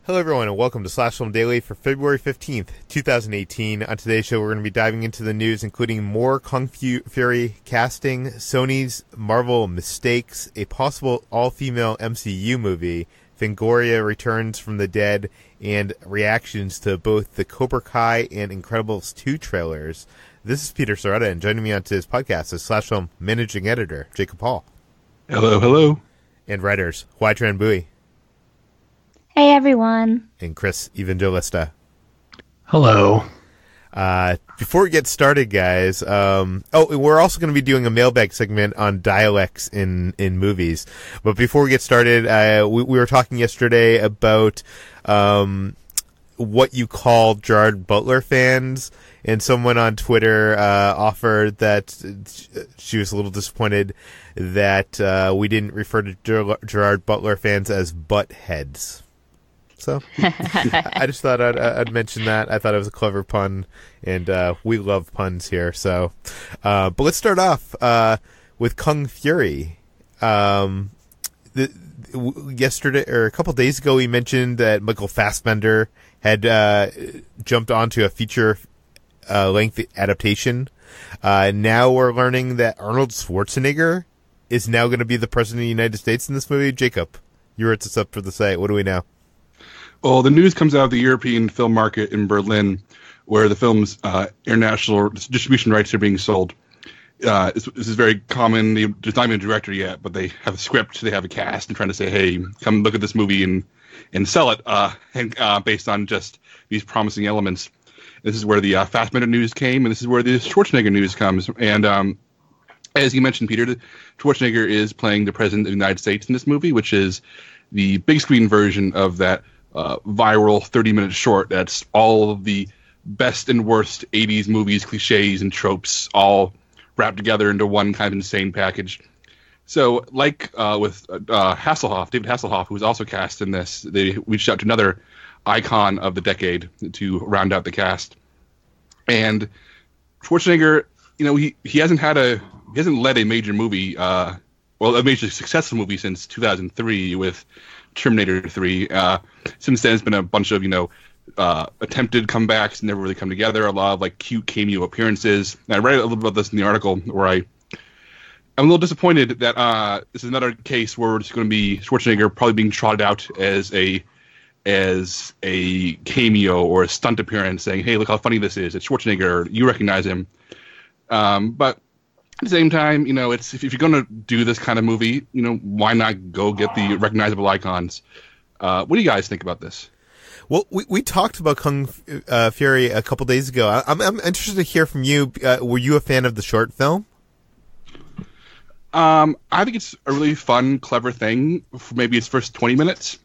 Hello everyone and welcome to Slash Film Daily for February 15th, 2018. On today's show we're going to be diving into the news including more Kung Fury casting, Sony's Marvel mistakes, a possible all-female MCU movie, Fangoria returns from the dead, and reactions to both the Cobra Kai and Incredibles 2 trailers. This is Peter Sciretta, and joining me on today's podcast is Slash Film Managing Editor Jacob Hall. Hello, hello. And writers Hoai-Tran. Hey everyone. And Chris Evangelista. Hello. Before we get started, guys, we're also going to be doing a mailbag segment on dialects in movies. But before we get started, we were talking yesterday about what you call Gerard Butler fans, and someone on Twitter offered that she was a little disappointed that we didn't refer to Gerard Butler fans as butt heads. So I just thought I'd mention that. I thought it was a clever pun, and we love puns here. So, but let's start off with Kung Fury. Yesterday or a couple days ago, we mentioned that Michael Fassbender had jumped onto a feature length adaptation. Now we're learning that Arnold Schwarzenegger is now going to be the president of the United States in this movie. Jacob, you wrote this up for the site. What do we know? Well, the news comes out of the European film market in Berlin, where the film's international distribution rights are being sold. This is very common. There's not even a director yet, but they have a script, they have a cast, and trying to say, hey, come look at this movie and sell it based on just these promising elements. This is where the Fassbender news came, and this is where the Schwarzenegger news comes. And as you mentioned, Peter, Schwarzenegger is playing the President of the United States in this movie, which is the big screen version of that viral 30-minute short that's all of the best and worst 80s movies, cliches, and tropes all wrapped together into one kind of insane package. So, like with David Hasselhoff, who was also cast in this, they reached out to another icon of the decade to round out the cast. And Schwarzenegger, he hasn't led a major movie, a major successful movie since 2003 with Terminator 3. Since then, it's been a bunch of, attempted comebacks, never really come together. A lot of cute cameo appearances. And I read a little bit about this in the article where I'm a little disappointed that this is another case where it's going to be Schwarzenegger probably being trotted out as a cameo or a stunt appearance, saying, "Hey, look how funny this is. It's Schwarzenegger. You recognize him." But at the same time, it's if you're going to do this kind of movie, why not go get the recognizable icons? What do you guys think about this? Well, we talked about Kung Fury a couple days ago. I'm interested to hear from you. Were you a fan of the short film? I think it's a really fun, clever thing for maybe its first 20 minutes.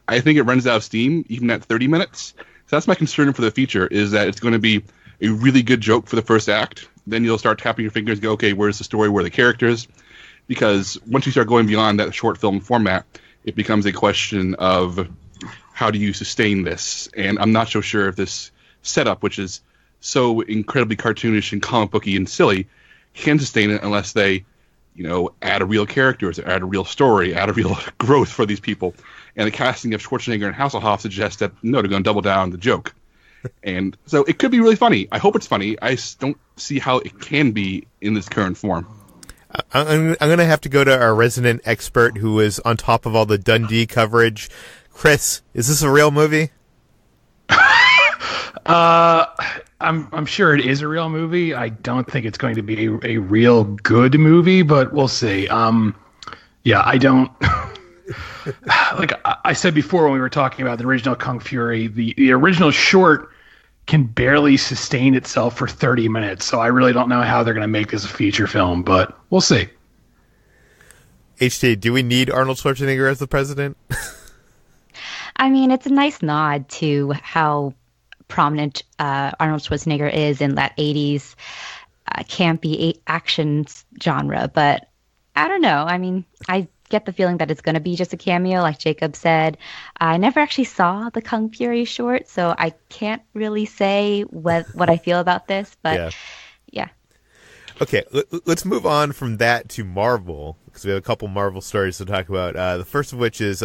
I think it runs out of steam even at 30 minutes. So that's my concern for the feature, is that it's going to be a really good joke for the first act. Then you'll start tapping your fingers and go, okay, where's the story? Where are the characters? Because once you start going beyond that short film format, it becomes a question of how do you sustain this? And I'm not so sure if this setup, which is so incredibly cartoonish and comic booky and silly, can sustain it unless they, add a real characters, add a real story, add a real growth for these people. And the casting of Schwarzenegger and Hasselhoff suggests that, no, they're going to double down on the joke. And so it could be really funny. I hope it's funny. I just don't see how it can be in this current form. I'm going to have to go to our resident expert who is on top of all the Dundee coverage. Chris, is this a real movie? I'm sure it is a real movie. I don't think it's going to be a real good movie, but we'll see. I don't... like I said before when we were talking about the original Kung Fury, the original short can barely sustain itself for 30 minutes. So I really don't know how they're going to make this a feature film, but we'll see. HT, do we need Arnold Schwarzenegger as the president? I mean, it's a nice nod to how prominent Arnold Schwarzenegger is in that 80s campy action genre, but I don't know. I mean, I get the feeling that it's going to be just a cameo, like Jacob said. I never actually saw the Kung Fury short, so I can't really say what I feel about this, but yeah. Okay, let's move on from that to Marvel, because we have a couple Marvel stories to talk about. The first of which is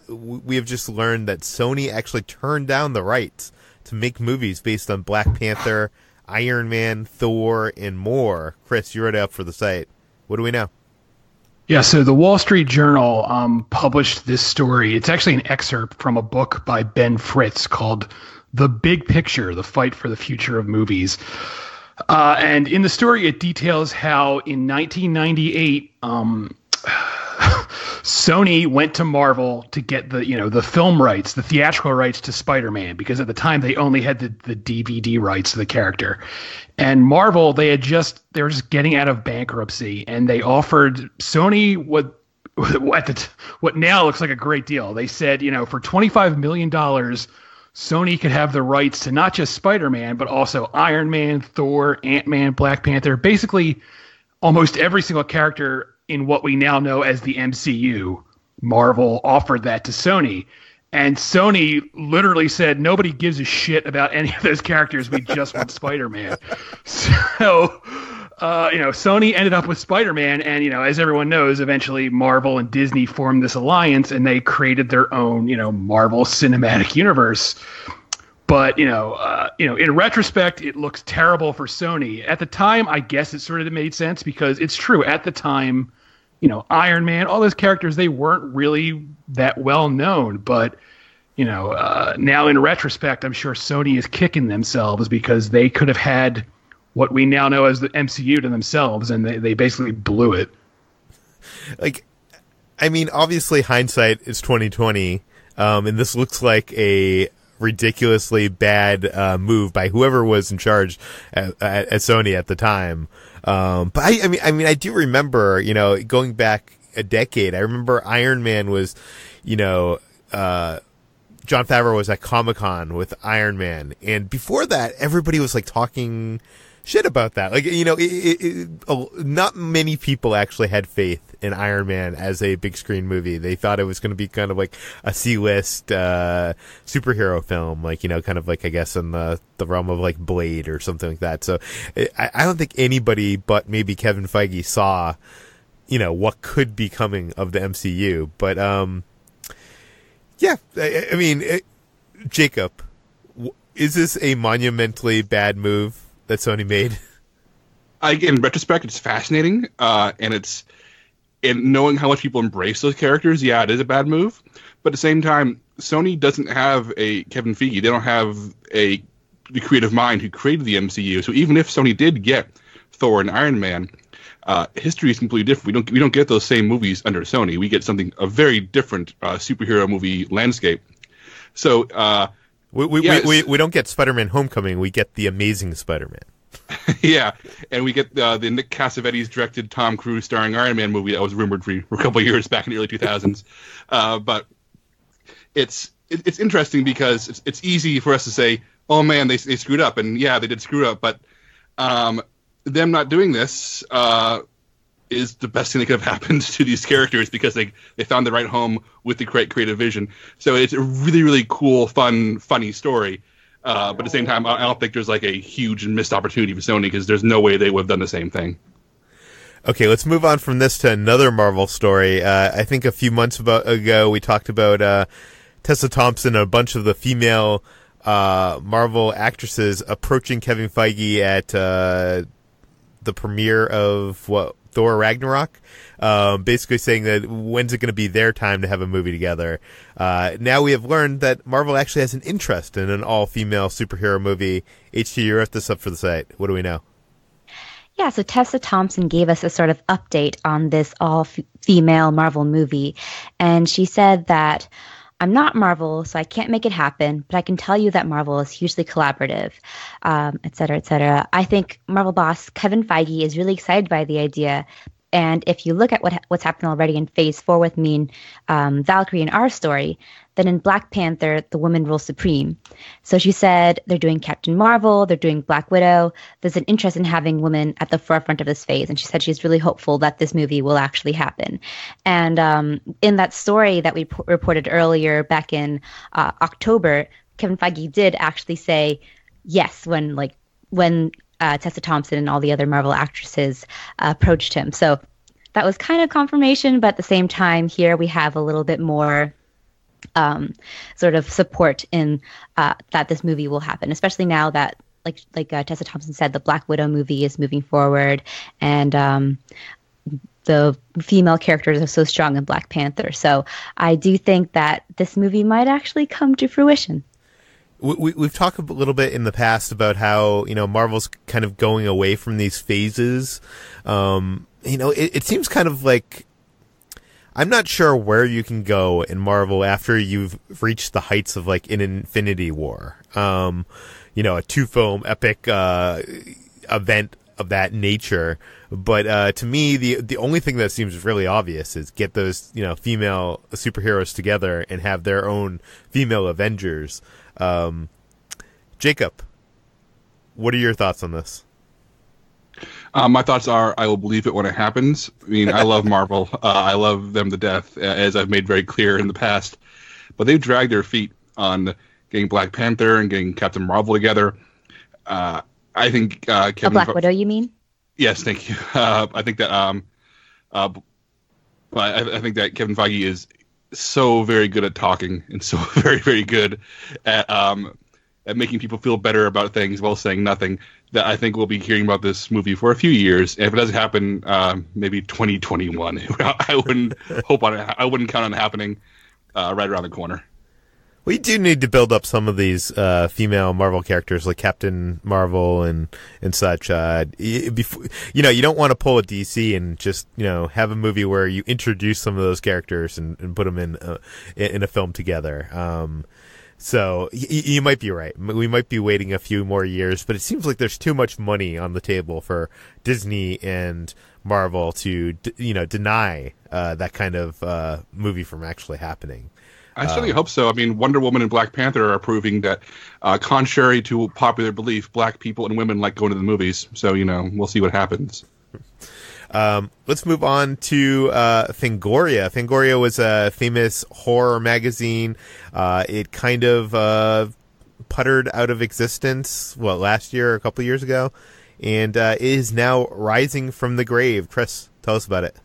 we have just learned that Sony actually turned down the rights to make movies based on Black Panther, Iron Man, Thor, and more. Chris, you wrote it up for the site. What do we know? Yeah, so the Wall Street Journal published this story. It's actually an excerpt from a book by Ben Fritz called The Big Picture, The Fight for the Future of Movies. And in the story, it details how in 1998, Sony went to Marvel to get the film rights, the theatrical rights to Spider-Man, because at the time they only had the DVD rights to the character. And Marvel, they were just getting out of bankruptcy, and they offered Sony what now looks like a great deal. They said, for $25 million, Sony could have the rights to not just Spider-Man, but also Iron Man, Thor, Ant-Man, Black Panther, basically almost every single character in what we now know as the MCU. Marvel offered that to Sony. And Sony literally said, nobody gives a shit about any of those characters. We just want Spider-Man. So, Sony ended up with Spider-Man. And, as everyone knows, eventually Marvel and Disney formed this alliance and they created their own, Marvel Cinematic Universe. But, in retrospect, it looks terrible for Sony. At the time, I guess it sort of made sense because it's true. At the time, Iron Man, all those characters, they weren't really that well known. But, now in retrospect, I'm sure Sony is kicking themselves because they could have had what we now know as the MCU to themselves, and they basically blew it. Obviously hindsight is 2020, and this looks like a ridiculously bad move by whoever was in charge at Sony at the time. But I do remember, going back a decade, I remember Iron Man was, Jon Favreau was at Comic-Con with Iron Man. And before that, everybody was talking shit about that. Not many people actually had faith in Iron Man as a big screen movie. They thought it was going to be kind of like a C-list superhero film, I guess in the realm of Blade or something like that. So I don't think anybody but maybe Kevin Feige saw, what could be coming of the MCU. But Jacob, is this a monumentally bad move that Sony made? In retrospect, it's fascinating, and knowing how much people embrace those characters, yeah, it is a bad move. But at the same time, Sony doesn't have a Kevin Feige. They don't have the creative mind who created the MCU. So even if Sony did get Thor and Iron Man, history is completely different. We don't get those same movies under Sony. We get a very different superhero movie landscape. So we don't get Spider-Man Homecoming. We get the Amazing Spider-Man. Yeah, and we get the Nick Cassavetes directed Tom Cruise starring Iron Man movie that was rumored for a couple of years back in the early 2000s. But it's interesting because it's easy for us to say, oh man, they screwed up, and yeah, they did screw up, but them not doing this is the best thing that could have happened to these characters because they found the right home with the creative vision. So it's a really, really cool, fun, funny story. But at the same time, I don't think there's a huge missed opportunity for Sony because there's no way they would have done the same thing. Okay, let's move on from this to another Marvel story. I think a few months ago we talked about Tessa Thompson and a bunch of the female Marvel actresses approaching Kevin Feige at the premiere of Thor Ragnarok, basically saying that when's it going to be their time to have a movie together. Now we have learned that Marvel actually has an interest in an all-female superhero movie. HT, you wrote this up for the site. What do we know? Yeah, so Tessa Thompson gave us a sort of update on this all-female Marvel movie, and she said that I'm not Marvel, so I can't make it happen, but I can tell you that Marvel is hugely collaborative, et cetera, et cetera. I think Marvel boss Kevin Feige is really excited by the idea. And if you look at what's happened already in Phase 4 with me and Valkyrie and our story, then in Black Panther, the women rule supreme. So she said they're doing Captain Marvel, they're doing Black Widow. There's an interest in having women at the forefront of this phase. And she said she's really hopeful that this movie will actually happen. And in that story that we reported earlier back in October, Kevin Feige did actually say yes when Tessa Thompson and all the other Marvel actresses approached him. So that was kind of confirmation, but at the same time, here we have a little bit more sort of support in that this movie will happen, especially now that, like Tessa Thompson said, the Black Widow movie is moving forward, and the female characters are so strong in Black Panther. So I do think that this movie might actually come to fruition. We've talked a little bit in the past about how, Marvel's kind of going away from these phases. It seems kind of like, I'm not sure where you can go in Marvel after you've reached the heights of like an Infinity War. A 2-film epic event of that nature. But to me, the only thing that seems really obvious is get those female superheroes together and have their own female Avengers. Jacob, what are your thoughts on this? My thoughts are, I will believe it when it happens. I mean, I love Marvel. I love them to death, as I've made very clear in the past. But they've dragged their feet on getting Black Panther and getting Captain Marvel together. I think Kevin Black Widow, you mean? Yes, thank you. I think that I think that Kevin Feige is so very good at talking and so very, very good at making people feel better about things while saying nothing, that I think we'll be hearing about this movie for a few years. And if it doesn't happen, maybe 2021. I wouldn't hope on it. I wouldn't count on it happening right around the corner. We do need to build up some of these female Marvel characters like Captain Marvel and such. Before, you don't want to pull a DC and just have a movie where you introduce some of those characters and put them in a film together. So you might be right. We might be waiting a few more years, but it seems like there's too much money on the table for Disney and Marvel to deny that kind of movie from actually happening. I certainly hope so. I mean, Wonder Woman and Black Panther are proving that, contrary to popular belief, black people and women like going to the movies. So, we'll see what happens. Let's move on to Fangoria. Fangoria was a famous horror magazine. It kind of puttered out of existence, last year or a couple years ago, and is now rising from the grave. Chris, tell us about it.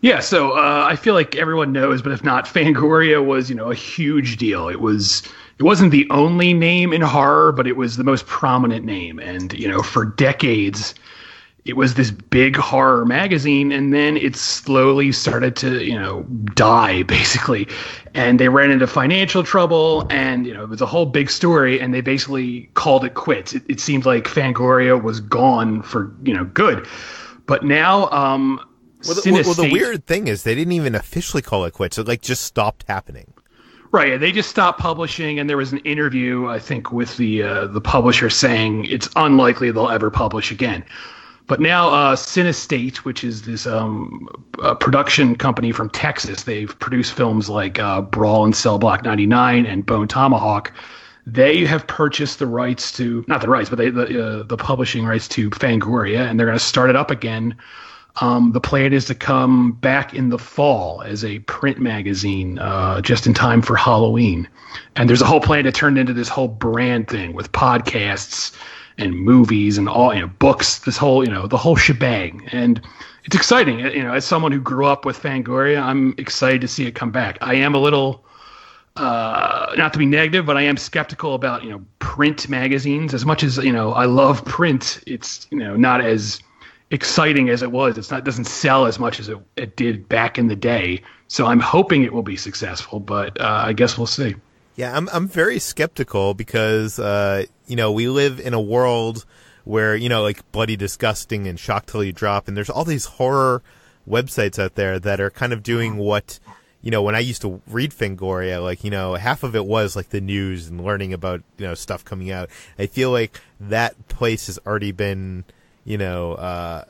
Yeah, so I feel like everyone knows, but if not, Fangoria was, a huge deal. It wasn't the only name in horror, but it was the most prominent name. And, for decades, it was this big horror magazine, and then it slowly started to, die, basically. And they ran into financial trouble, and, it was a whole big story, and they basically called it quits. It seemed like Fangoria was gone for, good. But now... the weird thing is they didn't even officially call it quits. It just stopped happening. Right. They just stopped publishing, and there was an interview, I think, with the publisher saying it's unlikely they'll ever publish again. But now Cinestate, which is this production company from Texas, they've produced films like Brawl in Cell Block 99 and Bone Tomahawk. They have purchased the rights to, not the rights, but the publishing rights to Fangoria, and they're going to start it up again. The plan is to come back in the fall as a print magazine, just in time for Halloween. And there's a whole plan to turn into this whole brand thing with podcasts and movies and all, books, this whole, the whole shebang. And it's exciting. As someone who grew up with Fangoria, I'm excited to see it come back. I am a little, not to be negative, but I am skeptical about, print magazines. As much as, I love print, it's, not as exciting as it was. It doesn't sell as much as it did back in the day. So I'm hoping it will be successful, but I guess we'll see. Yeah, I'm very skeptical because we live in a world where like Bloody Disgusting and Shock Till You Drop, and there's all these horror websites out there that are kind of doing what when I used to read Fangoria, half of it was like the news and learning about stuff coming out. I feel like that place has already been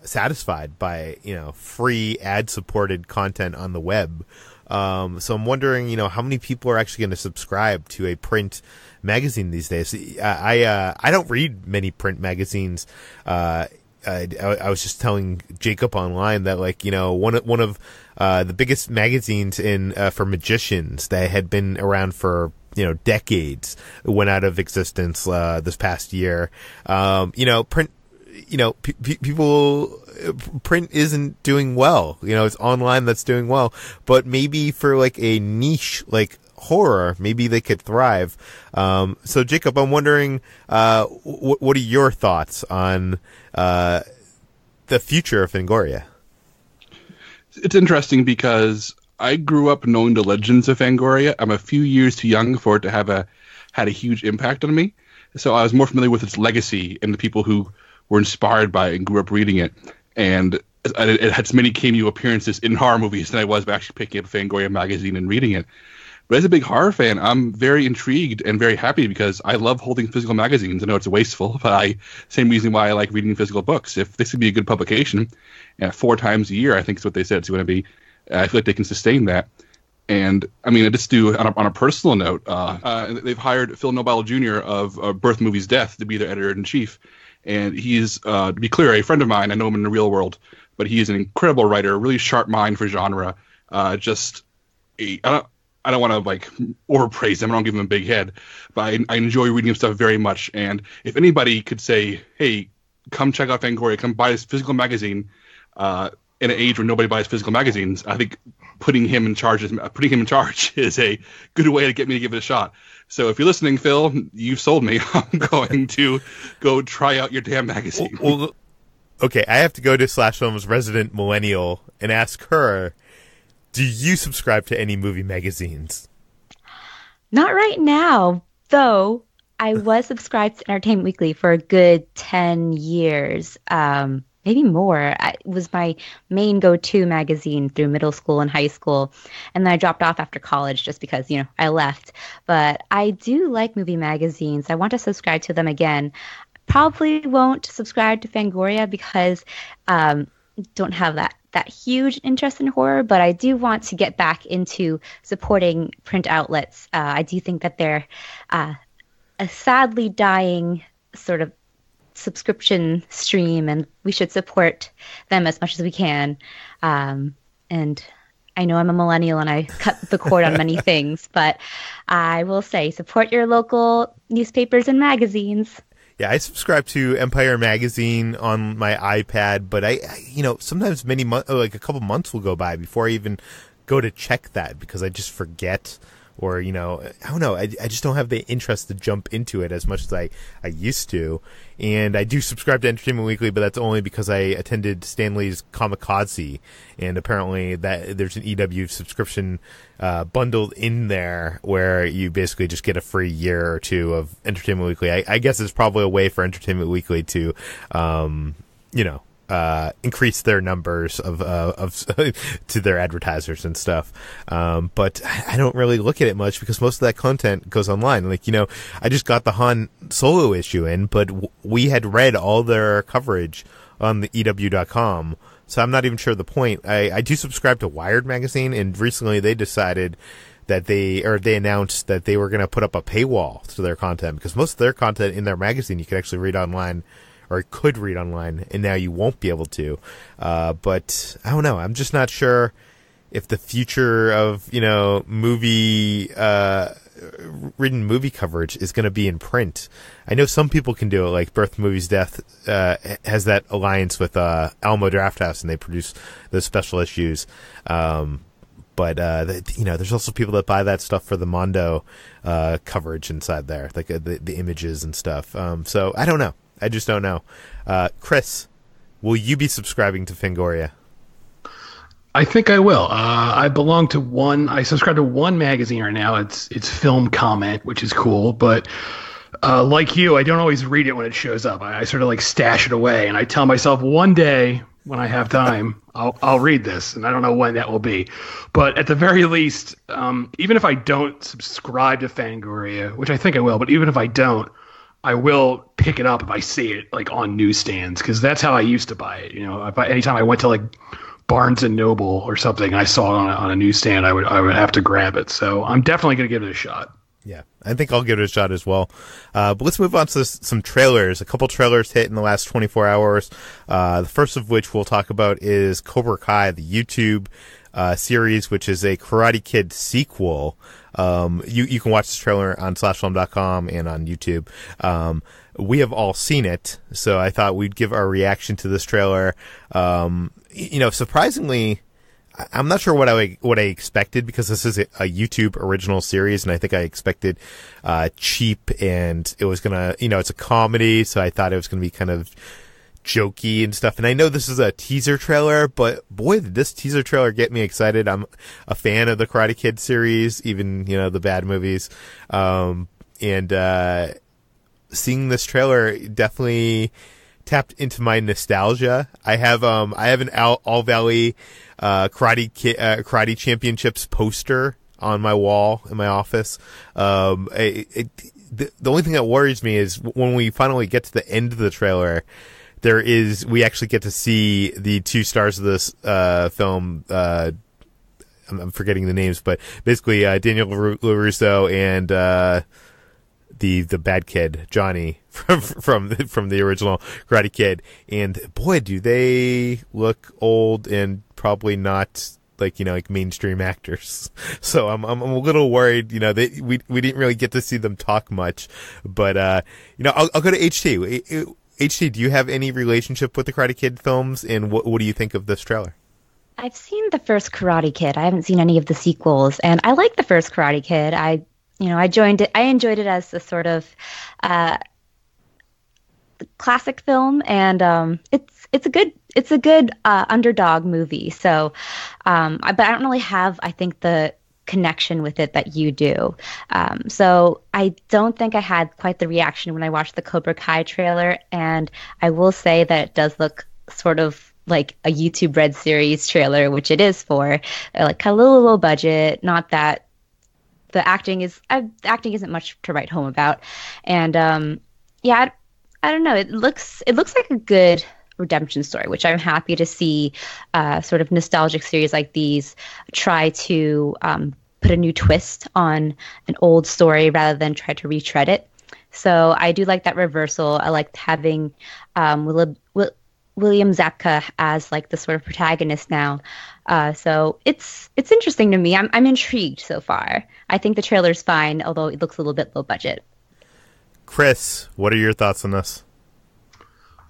satisfied by, free ad-supported content on the web. So I'm wondering, how many people are actually going to subscribe to a print magazine these days? I don't read many print magazines. I was just telling Jacob online that, one of the biggest magazines for magicians that had been around for decades went out of existence this past year. Print people, print isn't doing well. It's online that's doing well, but maybe for like a niche like horror, maybe they could thrive. So Jacob, I'm wondering, what are your thoughts on the future of Fangoria? It's interesting because I grew up knowing the legends of Fangoria. I'm a few years too young for it to have had a huge impact on me. So I was more familiar with its legacy and the people who were inspired by it and grew up reading it. And it had as many cameo appearances in horror movies than I was actually picking up Fangoria magazine and reading it. But as a big horror fan, I'm very intrigued and very happy because I love holding physical magazines. I know it's wasteful, but same reason why I like reading physical books. If this would be a good publication, 4 times a year, I think is what they said it's going to be, I feel like they can sustain that. And I mean, I just do on a personal note. They've hired Phil Nobile Jr. of Birth Movies Death to be their editor in chief, and he's, to be clear, a friend of mine. I know him in the real world, but he is an incredible writer, a really sharp mind for genre. I don't want to like overpraise him. I don't give him a big head, but I enjoy reading his stuff very much. And if anybody could say, "Hey, come check out Fangoria, come buy this physical magazine," in an age where nobody buys physical magazines, I think putting him in charge is a good way to get me to give it a shot. So if you're listening, Phil, you've sold me. I'm going to go try out your damn magazine. Well, okay, I have to go to Slash Film's resident millennial and ask her, do you subscribe to any movie magazines? Not right now, though. I was subscribed to Entertainment Weekly for a good 10 years. Maybe more. It was my main go-to magazine through middle school and high school. And then I dropped off after college just because, I left. But I do like movie magazines. I want to subscribe to them again. Probably won't subscribe to Fangoria because don't have that huge interest in horror, but I do want to get back into supporting print outlets. I do think that they're a sadly dying sort of subscription stream, and we should support them as much as we can. And I know I'm a millennial and I cut the cord on many things, but I will say support your local newspapers and magazines. Yeah, I subscribe to Empire Magazine on my iPad, but I sometimes like a couple months will go by before I even go to check that because I just forget. Or, I don't know, I just don't have the interest to jump into it as much as I used to. And I do subscribe to Entertainment Weekly, but that's only because I attended Stanley's Kamikaze. And apparently that there's an EW subscription bundled in there where you basically just get a free year or two of Entertainment Weekly. I guess it's probably a way for Entertainment Weekly to, increase their numbers of to their advertisers and stuff. But I don't really look at it much because most of that content goes online. Like, I just got the Han Solo issue in, but we had read all their coverage on the EW.com. So I'm not even sure the point. I do subscribe to Wired magazine, and recently they decided that they announced that they were going to put up a paywall to their content because most of their content in their magazine you could actually read online. Or could read online, and now you won't be able to. But I don't know. I'm just not sure if the future of movie written movie coverage is going to be in print. I know some people can do it, like Birth Movies Death has that alliance with Alamo Drafthouse, and they produce those special issues. But there's also people that buy that stuff for the Mondo coverage inside there, like the images and stuff. So I don't know. I just don't know. Chris, will you be subscribing to Fangoria? I think I will. I subscribe to one magazine right now. It's Film Comment, which is cool. But like you, I don't always read it when it shows up. I sort of like stash it away. And I tell myself one day when I have time, I'll read this. And I don't know when that will be. But at the very least, even if I don't subscribe to Fangoria, which I think I will, but even if I don't, I will pick it up if I see it like on newsstands because that's how I used to buy it. Anytime I went to like Barnes and Noble or something, I saw it on a newsstand, I would have to grab it. So I'm definitely going to give it a shot. Yeah, I think I'll give it a shot as well. But let's move on to some trailers. A couple trailers hit in the last 24 hours. The first of which we'll talk about is Cobra Kai, the YouTube series, which is a Karate Kid sequel. You can watch this trailer on slashfilm.com and on YouTube. We have all seen it, so I thought we'd give our reaction to this trailer. Surprisingly, I'm not sure what I expected, because this is a YouTube original series, and I think I expected cheap, and it was gonna, it's a comedy, so I thought it was gonna be kind of jokey and stuff. And I know this is a teaser trailer, but boy, did this teaser trailer get me excited. I'm a fan of the Karate Kid series, even the bad movies, and seeing this trailer definitely tapped into my nostalgia. I have an All Valley karate championships poster on my wall in my office. The only thing that worries me is when we finally get to the end of the trailer, we actually get to see the two stars of this film. I'm forgetting the names, but basically Daniel LaRusso and the bad kid Johnny from the original Karate Kid, and boy, do they look old and probably not like mainstream actors. So I'm a little worried. We didn't really get to see them talk much, but I'll go to HT. HT, do you have any relationship with the Karate Kid films, and what do you think of this trailer? I've seen the first Karate Kid. I haven't seen any of the sequels, and I like the first Karate Kid. I enjoyed it as a sort of classic film, and it's a good underdog movie. So, but I don't really have, I think, the connection with it that you do. So I don't think I had quite the reaction when I watched the Cobra Kai trailer, and I will say that it does look sort of like a YouTube Red series trailer, which it is for, like a little low budget. Not that the acting isn't much to write home about, and I don't know. It looks like a good redemption story, which I'm happy to see. Sort of nostalgic series like these try to put a new twist on an old story rather than try to retread it. So I do like that reversal. I liked having William Zabka as like the sort of protagonist now. So it's interesting to me. I'm intrigued so far. I think the trailer's fine, although it looks a little bit low budget. Chris, what are your thoughts on this?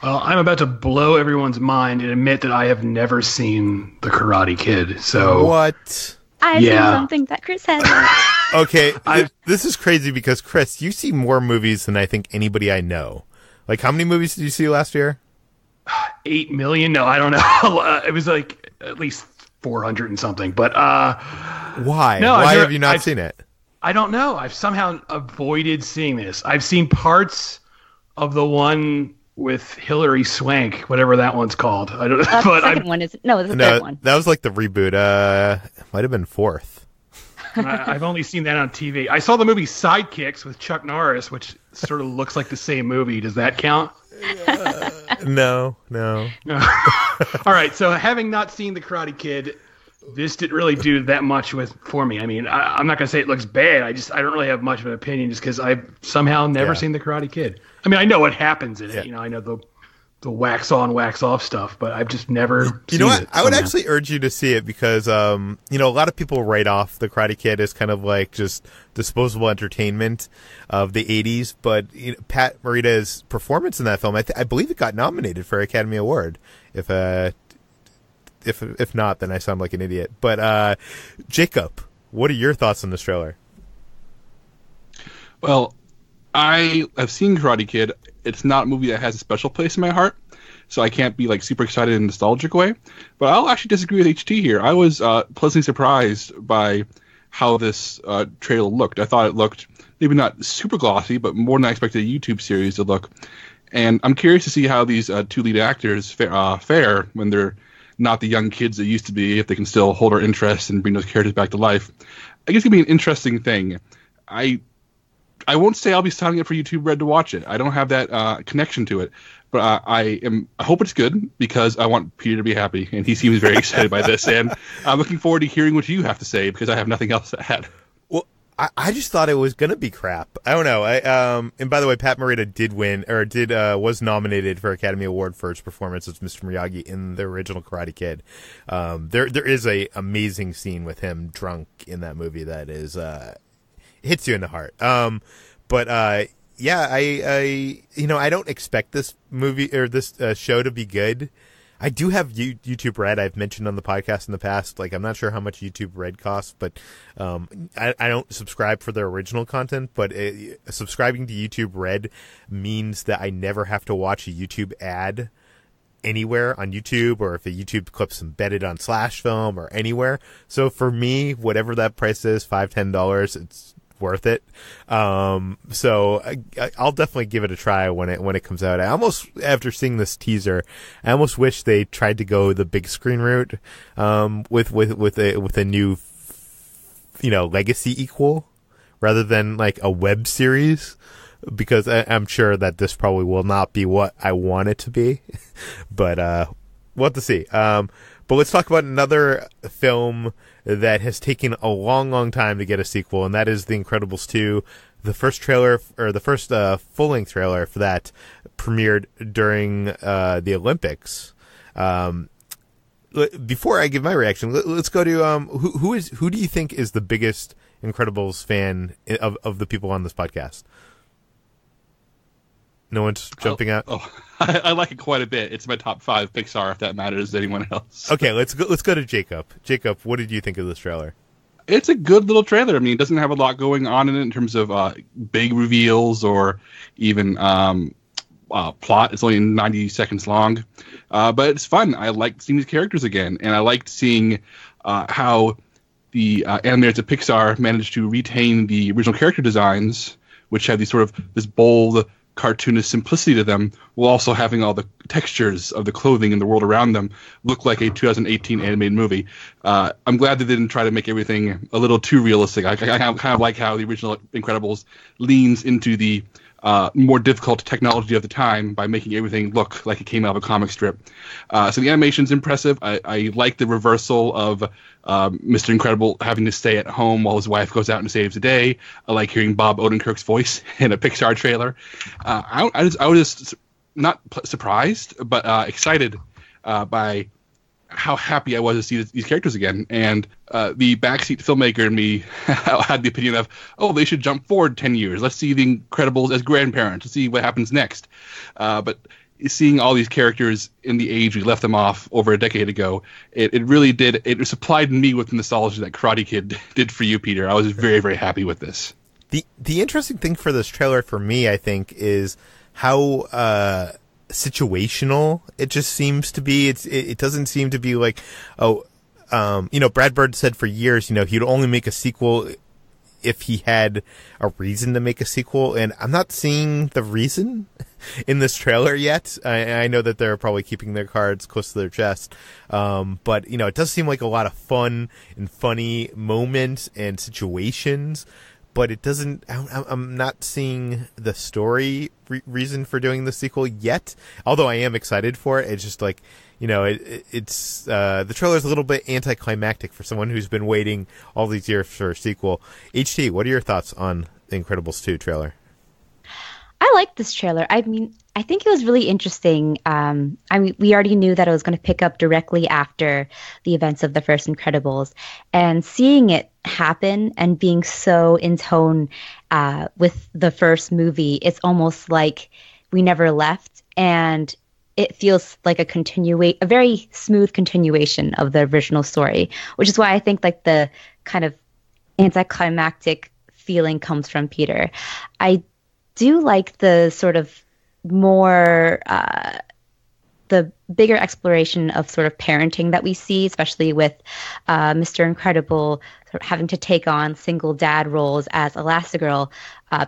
Well, I'm about to blow everyone's mind and admit that I have never seen The Karate Kid. So what? I've seen something that Chris hasn't. Okay, this is crazy because, Chris, you see more movies than I think anybody I know. Like, how many movies did you see last year? 8 million? No, I don't know. It was like at least 400 and something. But why? No, why have you not seen it? I don't know. I've somehow avoided seeing this. I've seen parts of the one with Hilary Swank, whatever that one's called. I don't know. The second one is the third one. That was like the reboot. Might have been fourth. I've only seen that on TV. I saw the movie Sidekicks with Chuck Norris, which sort of looks like the same movie. Does that count? No. All right. So having not seen The Karate Kid, this didn't really do that much for me. I mean, I'm not going to say it looks bad. I don't really have much of an opinion just because I've somehow never seen The Karate Kid. I mean, I know what happens in it. I know the wax on, wax off stuff, but I've just never seen it. I would actually urge you to see it because, a lot of people write off The Karate Kid as kind of like just disposable entertainment of the 80s, but Pat Morita's performance in that film, I believe it got nominated for an Academy Award. If not, then I sound like an idiot. But Jacob, what are your thoughts on this trailer? Well, I have seen Karate Kid. It's not a movie that has a special place in my heart, so I can't be like super excited in a nostalgic way. But I'll actually disagree with HT here. I was pleasantly surprised by how this trailer looked. I thought it looked maybe not super glossy, but more than I expected a YouTube series to look. And I'm curious to see how these two lead actors fare when they're not the young kids they used to be, if they can still hold our interest and bring those characters back to life. I guess it's going to be an interesting thing. I won't say I'll be signing up for YouTube Red to watch it. I don't have that connection to it. But I hope it's good because I want Peter to be happy, and he seems very excited by this. And I'm looking forward to hearing what you have to say because I have nothing else to add. Well, I just thought it was going to be crap. I don't know. And by the way, Pat Morita was nominated for Academy Award for his performance as Mr. Miyagi in the original Karate Kid. There is a amazing scene with him drunk in that movie that is hits you in the heart. But yeah, I don't expect this movie or this show to be good. I do have YouTube Red. I've mentioned on the podcast in the past. Like, I'm not sure how much YouTube Red costs, but I don't subscribe for their original content. But subscribing to YouTube Red means that I never have to watch a YouTube ad anywhere on YouTube, or if a YouTube clip's embedded on Slashfilm or anywhere. So for me, whatever that price is, $5-10, it's worth it. So I'll definitely give it a try when it comes out. I almost, after seeing this teaser, I almost wish they tried to go the big screen route with a new legacy equal rather than like a web series, because I'm sure that this probably will not be what I want it to be. But we'll have to see. But let's talk about another film that has taken a long, long time to get a sequel, and that is The Incredibles 2. The first trailer, or the first full-length trailer for that, premiered during the Olympics. Before I give my reaction, let's go to who do you think is the biggest Incredibles fan of the people on this podcast? No one's jumping out. I like it quite a bit. It's my top 5 Pixar, if that matters to anyone else. Okay, let's go to Jacob. Jacob, what did you think of this trailer? It's a good little trailer. I mean, it doesn't have a lot going on in it in terms of big reveals or even plot. It's only 90 seconds long, but it's fun. I liked seeing these characters again, and I liked seeing how the animators at Pixar managed to retain the original character designs, which have this bold, cartoonist simplicity to them, while also having all the textures of the clothing and the world around them look like a 2018 animated movie. I'm glad they didn't try to make everything a little too realistic. I kind of like how the original Incredibles leans into the more difficult technology of the time by making everything look like it came out of a comic strip. So the animation's impressive. I like the reversal of Mr. Incredible having to stay at home while his wife goes out and saves the day. I like hearing Bob Odenkirk's voice in a Pixar trailer. I was just not surprised, but excited by how happy I was to see these characters again. And the backseat filmmaker in me had the opinion of, they should jump forward 10 years. Let's see the Incredibles as grandparents. Let's see what happens next. But seeing all these characters in the age we left them off over a decade ago, it really did. It supplied me with the nostalgia that Karate Kid did for you, Peter. I was very, very happy with this. The interesting thing for this trailer for me, I think, is how situational it just seems to be. It doesn't seem to be like, Brad Bird said for years, he'd only make a sequel if he had a reason to make a sequel, and I'm not seeing the reason in this trailer yet. I know that they're probably keeping their cards close to their chest, but it does seem like a lot of fun and funny moments and situations, but it doesn't. I'm not seeing the story reason for doing the sequel yet. Although I am excited for it. It's just like, it's the trailer's a little bit anticlimactic for someone who's been waiting all these years for a sequel. HT, what are your thoughts on the Incredibles 2 trailer? I like this trailer. I mean, I think it was really interesting. We already knew that it was going to pick up directly after the events of the first Incredibles, and seeing it happen and being so in tone with the first movie, it's almost like we never left, and it feels like a very smooth continuation of the original story, which is why I think like the kind of anticlimactic feeling comes from Peter. I do like the sort of more the bigger exploration of sort of parenting that we see, especially with Mr. Incredible sort of having to take on single dad roles as Elastigirl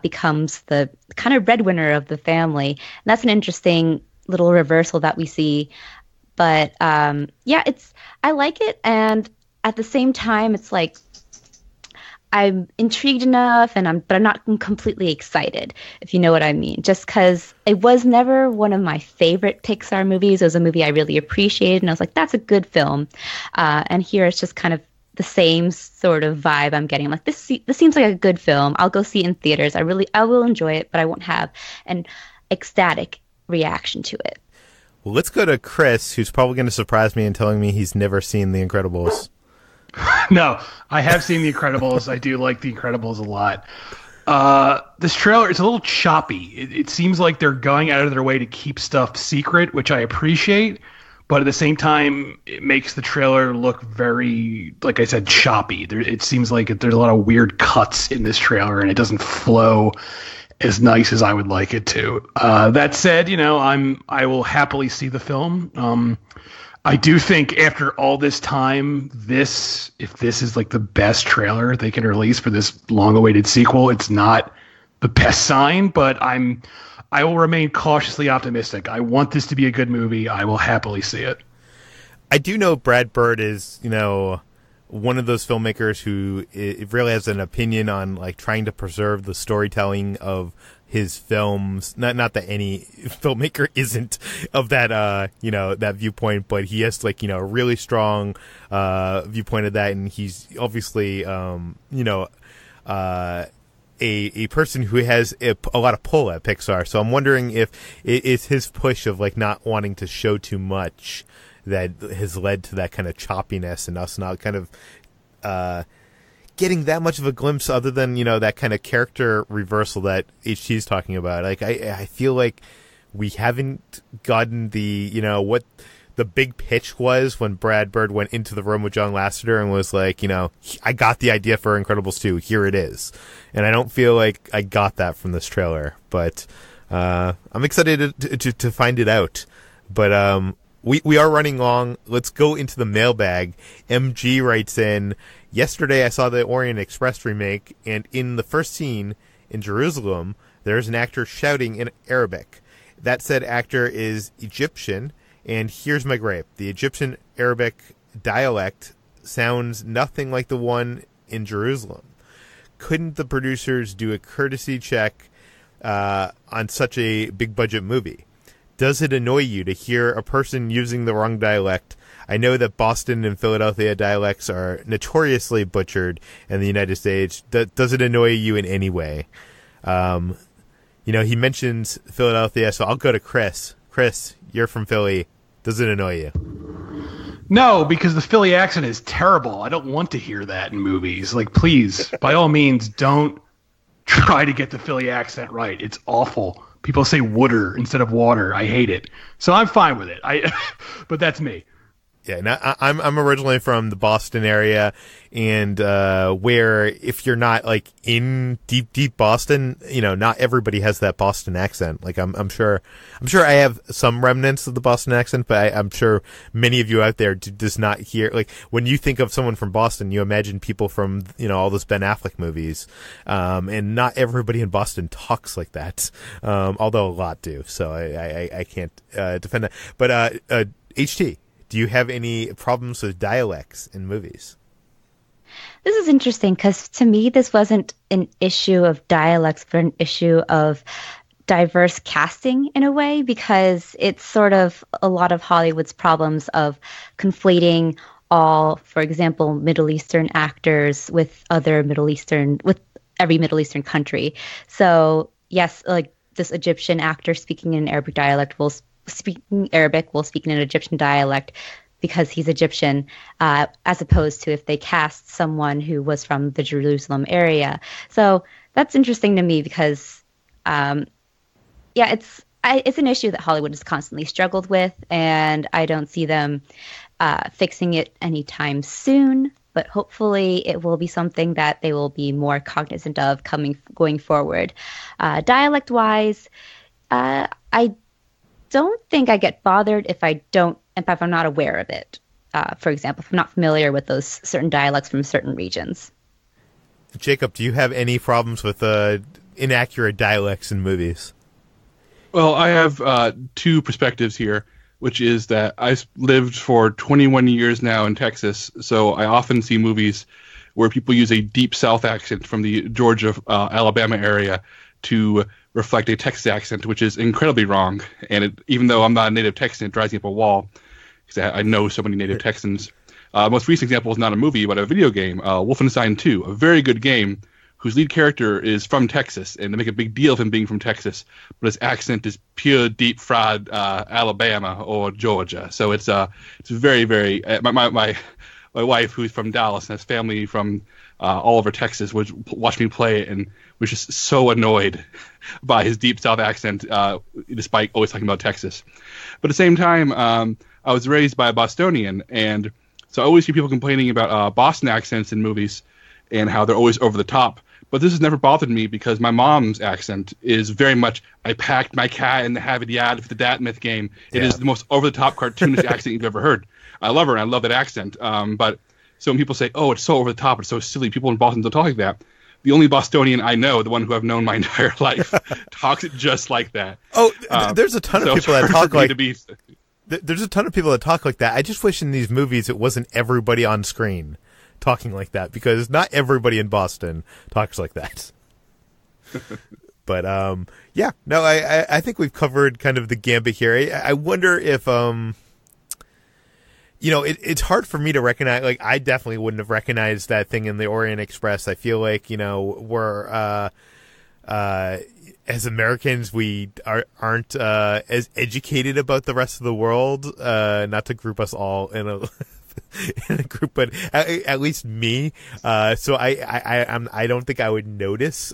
becomes the kind of breadwinner of the family. And that's an interesting little reversal that we see. But I like it, and at the same time, it's like I'm intrigued enough, but I'm not completely excited, if you know what I mean. Just because it was never one of my favorite Pixar movies. It was a movie I really appreciated, and I was like, that's a good film. And here it's just kind of the same sort of vibe I'm getting. I'm like, this seems like a good film. I'll go see it in theaters. I will enjoy it, but I won't have an ecstatic reaction to it. Well, let's go to Chris, who's probably going to surprise me and telling me he's never seen The Incredibles. No, I have seen The Incredibles. I do like The Incredibles a lot. This trailer is a little choppy. It seems like they're going out of their way to keep stuff secret, which I appreciate. But at the same time, it makes the trailer look very, like I said, choppy. It seems like there's a lot of weird cuts in this trailer, and it doesn't flow as nice as I would like it to. That said, I will happily see the film. I do think after all this time, if this is like the best trailer they can release for this long-awaited sequel, it's not the best sign, but I will remain cautiously optimistic. I want this to be a good movie. I will happily see it. I do know Brad Bird is, one of those filmmakers who it really has an opinion on like trying to preserve the storytelling of his films. Not that any filmmaker isn't of that, that viewpoint, but he has like, a really strong viewpoint of that, and he's obviously, a person who has a lot of pull at Pixar. So I'm wondering if it's his push of like not wanting to show too much that has led to that kind of choppiness and us not kind of getting that much of a glimpse other than, that kind of character reversal that HT's talking about. Like, I feel like we haven't gotten the, what the big pitch was when Brad Bird went into the room with John Lasseter and was like, I got the idea for Incredibles 2. Here it is. And I don't feel like I got that from this trailer, but I'm excited to find it out. But we are running long. Let's go into the mailbag. MG writes in, yesterday I saw the Orient Express remake, and in the first scene in Jerusalem, there's an actor shouting in Arabic. That said actor is Egyptian, and here's my gripe. The Egyptian Arabic dialect sounds nothing like the one in Jerusalem. Couldn't the producers do a courtesy check on such a big-budget movie? Does it annoy you to hear a person using the wrong dialect? I know that Boston and Philadelphia dialects are notoriously butchered in the United States. Does it annoy you in any way? He mentions Philadelphia, so I'll go to Chris. Chris, you're from Philly. Does it annoy you? No, because the Philly accent is terrible. I don't want to hear that in movies. Like, please, by all means, don't try to get the Philly accent right. It's awful. People say wooder instead of water. I hate it. So I'm fine with it. But that's me. Yeah, now, I'm originally from the Boston area, and where if you're not like in deep Boston, not everybody has that Boston accent. Like I'm sure I have some remnants of the Boston accent, but I'm sure many of you out there does not hear. Like when you think of someone from Boston, you imagine people from all those Ben Affleck movies, and not everybody in Boston talks like that. Although a lot do. So I can't defend that. But HT. Do you have any problems with dialects in movies? This is interesting because to me, this wasn't an issue of dialects, but an issue of diverse casting in a way, because it's sort of a lot of Hollywood's problems of conflating all, for example, Middle Eastern actors with every Middle Eastern country. So yes, like this Egyptian actor speaking in Arabic dialect will speaking Arabic will speak in an Egyptian dialect because he's Egyptian, as opposed to if they cast someone who was from the Jerusalem area. So that's interesting to me because, it's an issue that Hollywood has constantly struggled with, and I don't see them fixing it anytime soon. But hopefully it will be something that they will be more cognizant of going forward. Dialect-wise, I don't think I get bothered if I'm not aware of it. For example, if I'm not familiar with those certain dialects from certain regions. Jacob, do you have any problems with inaccurate dialects in movies? Well, I have two perspectives here, which is that I've lived for 21 years now in Texas, so I often see movies where people use a deep South accent from the Georgia, Alabama area to reflect a Texas accent, which is incredibly wrong. And even though I'm not a native Texan, it drives me up a wall because I know so many native Texans. Most recent example is not a movie, but a video game, Wolfenstein 2, a very good game whose lead character is from Texas, and they make a big deal of him being from Texas, but his accent is pure deep fried Alabama or Georgia. So it's very, very my my wife, who's from Dallas and has family from all over Texas, would watch me play it and was just so annoyed by his deep South accent, despite always talking about Texas. But at the same time, I was raised by a Bostonian, and so I always hear people complaining about Boston accents in movies and how they're always over the top. But this has never bothered me because my mom's accent is very much, I packed my cat in the habit yad for the Dat Myth game. It is the most over-the-top cartoonish accent you've ever heard. I love her, and I love that accent. But so when people say, oh, it's so over the top, it's so silly, people in Boston don't talk like that. The only Bostonian I know, the one who I've known my entire life, talks just like that. Oh, there's a ton of people that talk like there's a ton of people that talk like that. I just wish in these movies it wasn't everybody on screen talking like that, because not everybody in Boston talks like that. But yeah, no, I think we've covered kind of the gambit here. I wonder if it's hard for me to recognize. Like, I definitely wouldn't have recognized that thing in the Orient Express. I feel like we're as Americans, we aren't as educated about the rest of the world. Not to group us all in a in a group, but at least me. So I don't think I would notice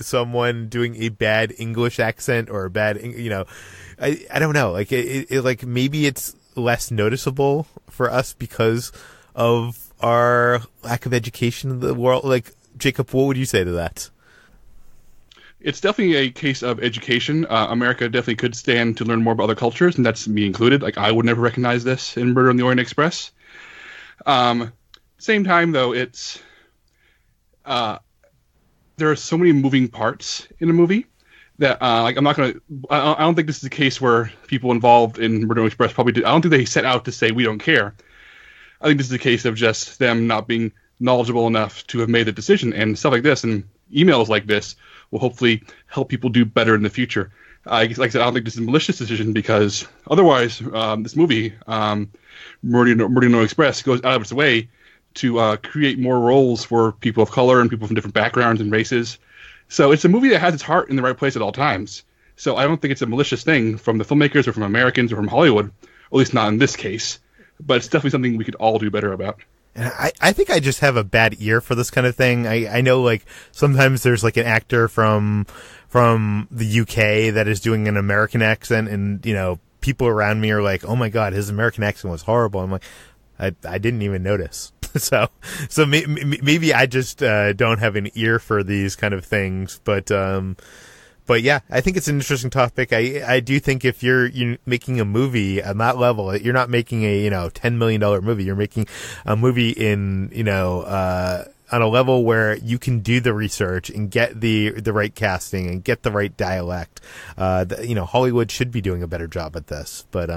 someone doing a bad English accent or a bad I don't know. Like it like maybe it's less noticeable for us because of our lack of education in the world. Like, Jacob, what would you say to that? It's definitely a case of education. America definitely could stand to learn more about other cultures, and that's me included. Like, I would never recognize this in Murder on the Orient Express. Same time, though, it's there are so many moving parts in a movie that I'm not gonna. I don't think this is a case where people involved in Murder on the Orient Express probably did. I don't think they set out to say we don't care. I think this is a case of just them not being knowledgeable enough to have made the decision, and stuff like this and emails like this will hopefully help people do better in the future. Like I said, I don't think this is a malicious decision, because otherwise this movie, Murder on the Orient Express, goes out of its way to create more roles for people of color and people from different backgrounds and races. So it's a movie that has its heart in the right place at all times. So I don't think it's a malicious thing from the filmmakers or from Americans or from Hollywood, or at least not in this case. But it's definitely something we could all do better about. And I think I just have a bad ear for this kind of thing. I know, like, sometimes there's like an actor from the UK that is doing an American accent, and people around me are like, "Oh my God, his American accent was horrible." I'm like, I didn't even notice. so maybe I just don't have an ear for these kind of things. But yeah, I think it's an interesting topic. I do think if you're making a movie on that level, you're not making a $10 million movie. You're making a movie in on a level where you can do the research and get the right casting and get the right dialect. Hollywood should be doing a better job at this. But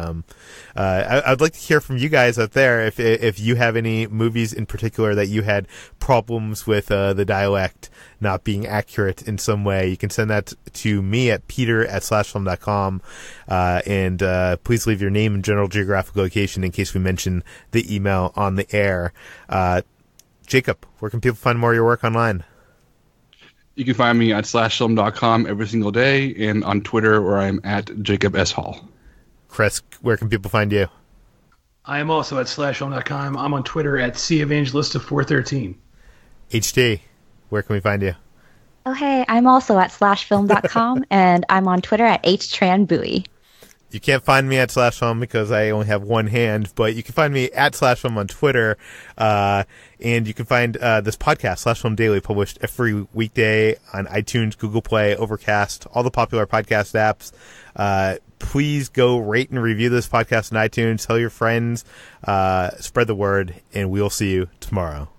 I'd like to hear from you guys out there if you have any movies in particular that you had problems with the dialect not being accurate in some way. You can send that to me at peter@slashfilm.com, and please leave your name and general geographic location in case we mention the email on the air. Jacob, where can people find more of your work online? You can find me at slashfilm.com every single day, and on Twitter, where I'm at Jacob S. Hall. Chris, where can people find you? I am also at slashfilm.com. I'm on Twitter at Evangelista413. HT, where can we find you? Oh, hey, I'm also at slashfilm.com, and I'm on Twitter at HTranBuoy. You can't find me at slashfilm because I only have one hand, but you can find me at slashfilm on Twitter, and you can find this podcast, Slash Film Daily, published every weekday on iTunes, Google Play, Overcast, all the popular podcast apps. Please go rate and review this podcast on iTunes, tell your friends, spread the word, and we'll see you tomorrow.